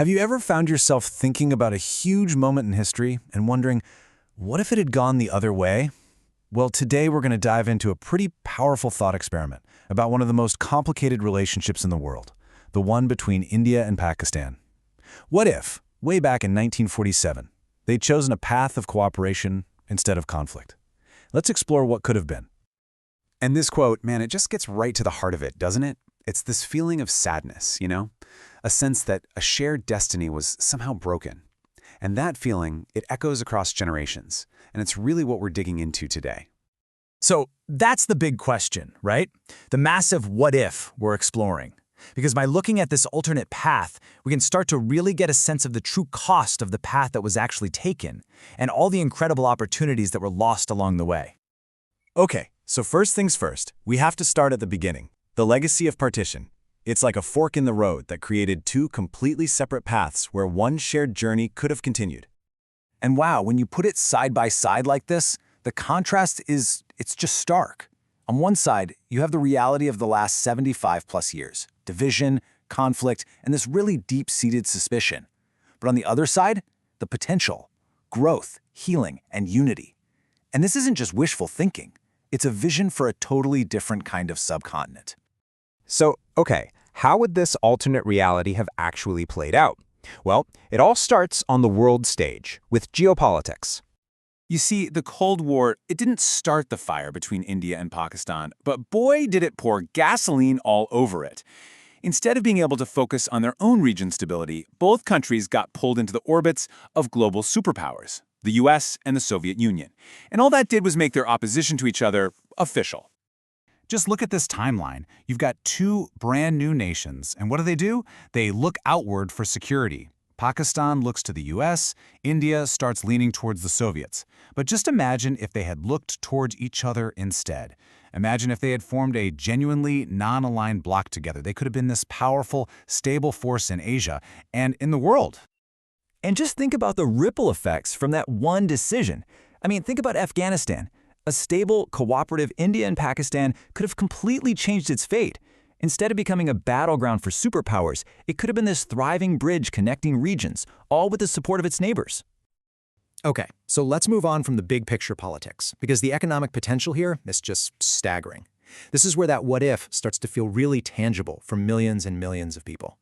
Have you ever found yourself thinking about a huge moment in history and wondering, what if it had gone the other way? Well, today we're going to dive into a pretty powerful thought experiment about one of the most complicated relationships in the world, the one between India and Pakistan. What if, way back in 1947, they'd chosen a path of cooperation instead of conflict? Let's explore what could have been. And this quote, man, it just gets right to the heart of it, doesn't it? It's this feeling of sadness, A sense that a shared destiny was somehow broken. And that feeling, it echoes across generations. And it's really what we're digging into today. So that's the big question, right? The massive what if we're exploring. Because by looking at this alternate path, we can start to really get a sense of the true cost of the path that was actually taken and all the incredible opportunities that were lost along the way. Okay, so first things first, we have to start at the beginning, the legacy of partition. It's like a fork in the road that created two completely separate paths where one shared journey could have continued. And wow, when you put it side by side like this, the contrast it's just stark. On one side, you have the reality of the last 75 plus years, division, conflict, and this really deep-seated suspicion. But on the other side, the potential, growth, healing, and unity. And this isn't just wishful thinking. It's a vision for a totally different kind of subcontinent. So, okay, how would this alternate reality have actually played out? Well, it all starts on the world stage, with geopolitics. You see, the Cold War, it didn't start the fire between India and Pakistan, but boy did it pour gasoline all over it. Instead of being able to focus on their own region stability, both countries got pulled into the orbits of global superpowers, the US and the Soviet Union. And all that did was make their opposition to each other official. Just look at this timeline. You've got two brand new nations, and what do? They look outward for security. Pakistan looks to the US, India starts leaning towards the Soviets. But just imagine if they had looked towards each other instead. Imagine if they had formed a genuinely non-aligned bloc together. They could have been this powerful, stable force in Asia and in the world. And just think about the ripple effects from that one decision. I mean, think about Afghanistan. A stable, cooperative India and Pakistan could have completely changed its fate. Instead of becoming a battleground for superpowers, it could have been this thriving bridge connecting regions, all with the support of its neighbors. Okay, so let's move on from the big picture politics, because the economic potential here is just staggering. This is where that what if starts to feel really tangible for millions and millions of people.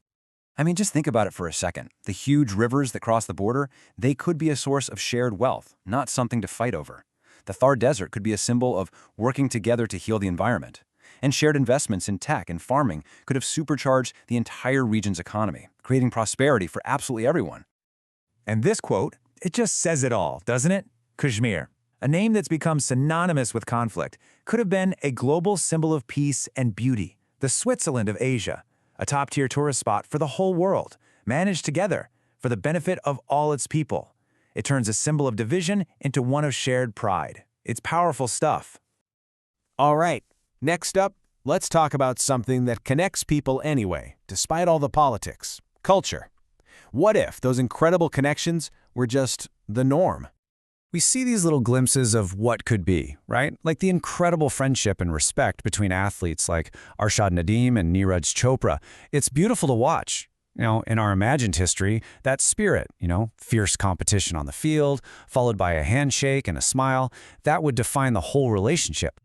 I mean, just think about it for a second. The huge rivers that cross the border, they could be a source of shared wealth, not something to fight over. The Thar Desert could be a symbol of working together to heal the environment. And shared investments in tech and farming could have supercharged the entire region's economy, creating prosperity for absolutely everyone. And this quote, it just says it all, doesn't it? Kashmir, a name that's become synonymous with conflict, could have been a global symbol of peace and beauty. The Switzerland of Asia, a top-tier tourist spot for the whole world, managed together for the benefit of all its people. It turns a symbol of division into one of shared pride. It's powerful stuff. All right, next up, let's talk about something that connects people anyway, despite all the politics: culture. What if those incredible connections were just the norm? We see these little glimpses of what could be, right? Like the incredible friendship and respect between athletes like Arshad Nadeem and Neeraj Chopra. It's beautiful to watch. In our imagined history, that spirit, fierce competition on the field, followed by a handshake and a smile, that would define the whole relationship.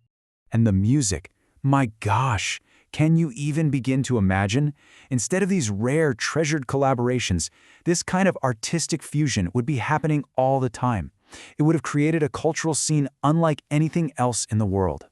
And the music, my gosh, can you even begin to imagine? Instead of these rare, treasured collaborations, this kind of artistic fusion would be happening all the time. It would have created a cultural scene unlike anything else in the world.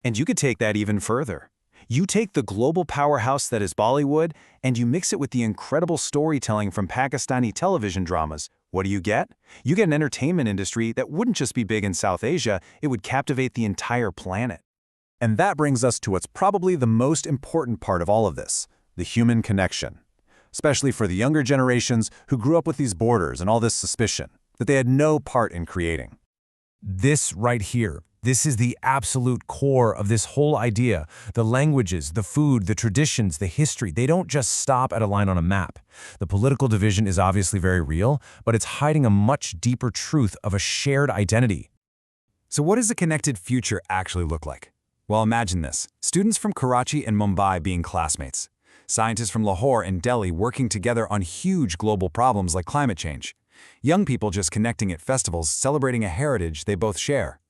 And you could take that even further. You take the global powerhouse that is Bollywood, and you mix it with the incredible storytelling from Pakistani television dramas. What do you get? You get an entertainment industry that wouldn't just be big in South Asia, it would captivate the entire planet. And that brings us to what's probably the most important part of all of this, the human connection. Especially for the younger generations who grew up with these borders and all this suspicion that they had no part in creating. This right here, this is the absolute core of this whole idea. The languages, the food, the traditions, the history, they don't just stop at a line on a map. The political division is obviously very real, but it's hiding a much deeper truth of a shared identity. So what does a connected future actually look like? Well, imagine this. Students from Karachi and Mumbai being classmates. Scientists from Lahore and Delhi working together on huge global problems like climate change. Young people just connecting at festivals, celebrating a heritage they both share.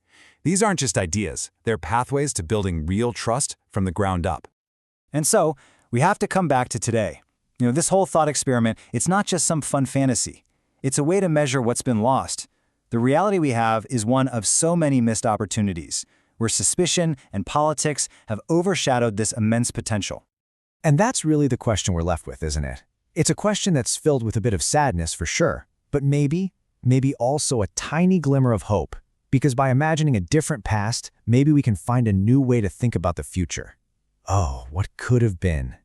These aren't just ideas, they're pathways to building real trust from the ground up. And so, we have to come back to today. This whole thought experiment, it's not just some fun fantasy. It's a way to measure what's been lost. The reality we have is one of so many missed opportunities, where suspicion and politics have overshadowed this immense potential. And that's really the question we're left with, isn't it? It's a question that's filled with a bit of sadness for sure, but maybe also a tiny glimmer of hope. Because by imagining a different past, maybe we can find a new way to think about the future. Oh, what could have been?